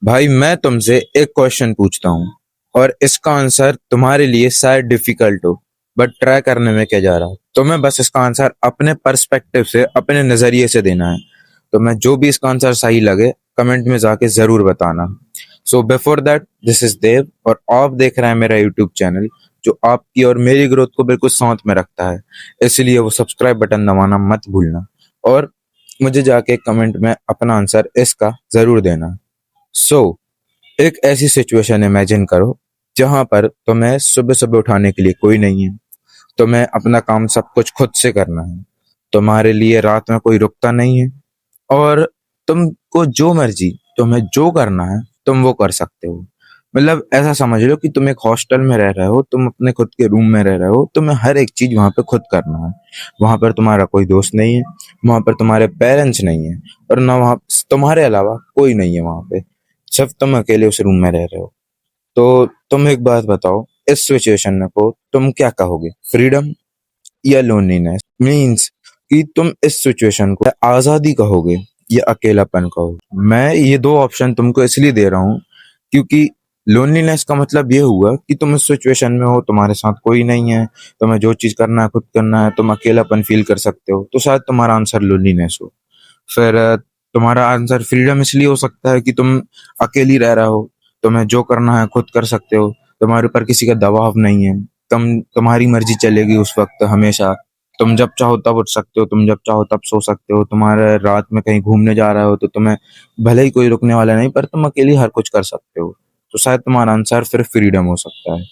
भाई मैं तुमसे एक क्वेश्चन पूछता हूँ और इसका आंसर तुम्हारे लिए शायद डिफिकल्ट हो, बट ट्राई करने में क्या जा रहा है। तुम्हें बस इसका आंसर अपने पर्सपेक्टिव से, अपने नजरिए से देना है। तो मैं जो भी इसका आंसर सही लगे कमेंट में जाके जरूर बताना। So before that, this is Dev और आप देख रहे हैं मेरा यूट्यूब चैनल जो आपकी और मेरी ग्रोथ को बिल्कुल साथ में रखता है। इसलिए वो सब्सक्राइब बटन दबाना मत भूलना और मुझे जाके कमेंट में अपना आंसर इसका जरूर देना। सो एक ऐसी सिचुएशन इमेजिन करो जहां पर तुम्हें सुबह सुबह उठाने के लिए कोई नहीं है। तुम्हें अपना काम सब कुछ खुद से करना है। तुम्हारे लिए रात में कोई रुकता नहीं है और तुमको जो मर्जी, तुम्हें जो करना है तुम वो कर सकते हो। मतलब ऐसा समझ लो कि तुम एक हॉस्टल में रह रहे हो, तुम अपने खुद के रूम में रह रहे हो, तुम्हें हर एक चीज वहां पे खुद करना है। वहां पर तुम्हारा कोई दोस्त नहीं है, वहां पर तुम्हारे पेरेंट्स नहीं है और ना वहां तुम्हारे अलावा कोई नहीं है वहां पे। सिर्फ तुम अकेले उस रूम में रह रहे हो। तो तुम एक बात बताओ, इस सिचुएशन को तुम क्या कहोगे, फ्रीडम या लोनलीनेस? मीन्स कि तुम इस सिचुएशन को आजादी कहोगे या अकेलापन कहोगे। मैं ये दो ऑप्शन तुमको इसलिए दे रहा हूँ क्योंकि लोनलीनेस का मतलब ये हुआ कि तुम इस सिचुएशन में हो, तुम्हारे साथ कोई नहीं है, तुम्हें जो चीज करना है खुद करना है, तुम अकेलापन फील कर सकते हो, तो शायद तुम्हारा आंसर लोनलीनेस हो। फिर तुम्हारा आंसर फ्रीडम इसलिए हो सकता है कि तुम अकेली रह रहे हो, तुम्हें जो करना है खुद कर सकते हो, तुम्हारे ऊपर किसी का दबाव नहीं है, तुम्हारी मर्जी चलेगी उस वक्त हमेशा। तुम जब चाहो तब उठ सकते हो, तुम जब चाहो तब सो सकते हो, तुम्हारे रात में कहीं घूमने जा रहे हो तो तुम्हें भले ही कोई रुकने वाला नहीं, पर तुम अकेली हर कुछ कर सकते हो। तो शायद तुम्हारा आंसर फिर फ्रीडम हो सकता है।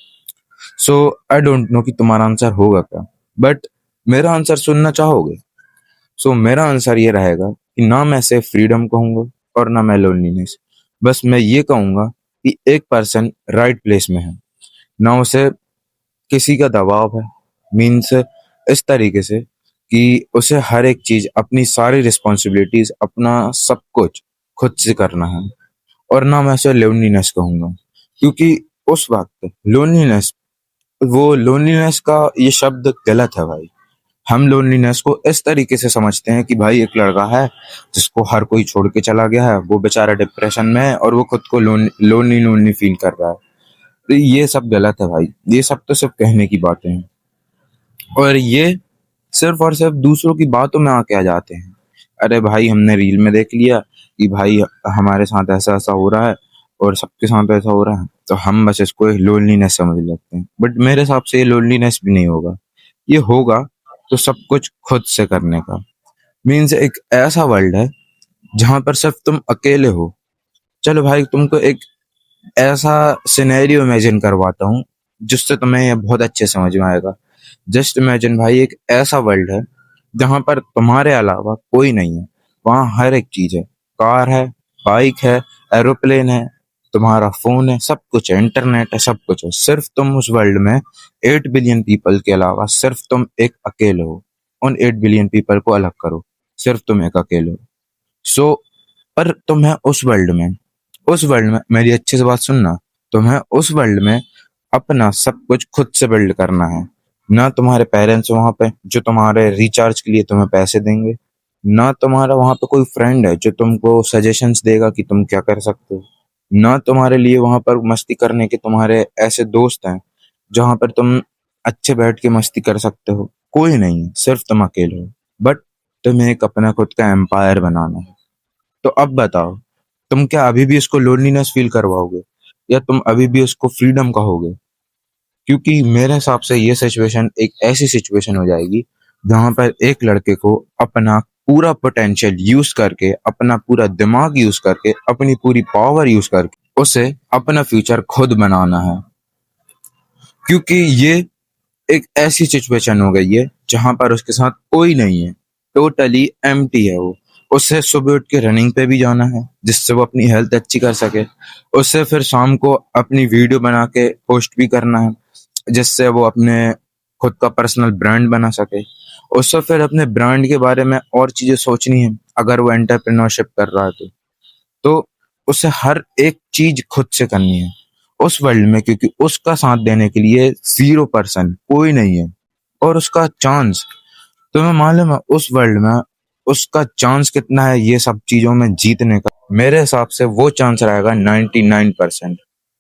सो आई डोंट नो कि तुम्हारा आंसर होगा क्या, बट मेरा आंसर सुनना चाहोगे? सो मेरा आंसर ये रहेगा कि ना मैं सिर्फ फ्रीडम कहूंगा और ना मैं लोनलीनेस। बस मैं ये कहूंगा कि एक पर्सन राइट प्लेस में है, ना उसे किसी का दबाव है। मीन्स इस तरीके से कि उसे हर एक चीज, अपनी सारी रिस्पॉन्सिबिलिटीज, अपना सब कुछ खुद से करना है। और ना मैं उसे लोनलीनेस कहूंगा क्योंकि उस वक्त लोनलीनेस, वो लोनलीनेस का ये शब्द गलत है भाई। हम लोनलीनेस को इस तरीके से समझते हैं कि भाई एक लड़का है जिसको हर कोई छोड़ के चला गया है, वो बेचारा डिप्रेशन में है और वो खुद को लोनली लोनली फील कर रहा है। तो ये सब गलत है भाई, ये सब तो सिर्फ कहने की बातें हैं और ये सिर्फ और सिर्फ दूसरों की बातों में आके आ जाते हैं। अरे भाई हमने रील में देख लिया कि भाई हमारे साथ ऐसा ऐसा हो रहा है और सबके साथ ऐसा हो रहा है, तो हम बस इसको लोनलीनेस समझ लेते हैं। बट मेरे हिसाब से ये लोनलीनेस भी नहीं होगा। ये होगा तो सब कुछ खुद से करने का। मीन्स एक ऐसा वर्ल्ड है जहां पर सिर्फ तुम अकेले हो। चलो भाई तुमको एक ऐसा सिनेरियो इमेजिन करवाता हूँ जिससे तुम्हें ये बहुत अच्छे समझ में आएगा। जस्ट इमेजिन भाई, एक ऐसा वर्ल्ड है जहां पर तुम्हारे अलावा कोई नहीं है। वहां हर एक चीज है, कार है, बाइक है, एरोप्लेन है, तुम्हारा फोन है, सब कुछ है, इंटरनेट है, सब कुछ है। सिर्फ तुम उस वर्ल्ड में 8 बिलियन पीपल के अलावा सिर्फ तुम एक अकेले हो। उन 8 बिलियन पीपल को अलग करो, सिर्फ तुम एक अकेले हो। सो पर तुम्हें उस वर्ल्ड में मेरी अच्छे से बात सुनना, तुम्हें उस वर्ल्ड में अपना सब कुछ खुद से बिल्ड करना है। ना तुम्हारे पेरेंट्स वहां पे जो तुम्हारे रिचार्ज के लिए तुम्हें पैसे देंगे, ना तुम्हारा वहां पे कोई फ्रेंड है जो तुमको सजेशंस देगा कि तुम क्या कर सकते हो, ना तुम्हारे लिए वहां पर मस्ती करने के तुम्हारे ऐसे दोस्त हैं जहां पर तुम अच्छे बैठ के मस्ती कर सकते हो। कोई नहीं है, सिर्फ तुम अकेले हो। बट तुम्हें एक अपना खुद का एम्पायर बनाना है। तो अब बताओ, तुम क्या अभी भी उसको लोनलीनेस फील करवाओगे या तुम अभी भी उसको फ्रीडम कहोगे? क्योंकि मेरे हिसाब से ये सिचुएशन एक ऐसी सिचुएशन हो जाएगी जहां पर एक लड़के को अपना पूरा पोटेंशियल यूज करके, अपना पूरा दिमाग यूज करके, अपनी पूरी पावर यूज करके उसे अपना फ्यूचर खुद बनाना है। क्योंकि ये एक ऐसी सिचुएशन हो गई है जहां पर उसके साथ कोई नहीं है, टोटली एम्प्टी है वो। उसे सुबह उठ के रनिंग पे भी जाना है जिससे वो अपनी हेल्थ अच्छी कर सके। उससे फिर शाम को अपनी वीडियो बना के पोस्ट भी करना है जिससे वो अपने खुद का पर्सनल ब्रांड बना सके। उससे फिर अपने ब्रांड के बारे में और चीजें सोचनी है अगर वो एंटरप्रेन्योरशिप कर रहा है तो उसे हर एक चीज खुद से करनी है उस वर्ल्ड में, क्योंकि उसका साथ देने के लिए 0% कोई नहीं है। और उसका चांस, तुम्हें मालूम है उस वर्ल्ड में उसका चांस कितना है ये सब चीजों में जीतने का? मेरे हिसाब से वो चांस रहेगा 99%।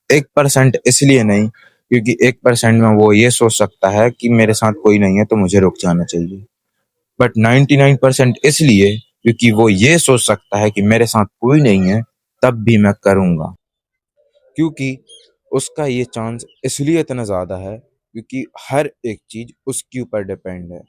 1% इसलिए नहीं क्योंकि 1% में वो ये सोच सकता है कि मेरे साथ कोई नहीं है तो मुझे रुक जाना चाहिए, बट 99% इसलिए क्योंकि वो ये सोच सकता है कि मेरे साथ कोई नहीं है तब भी मैं करूंगा, क्योंकि उसका ये चांस इसलिए इतना ज्यादा है क्योंकि हर एक चीज उसके ऊपर डिपेंड है।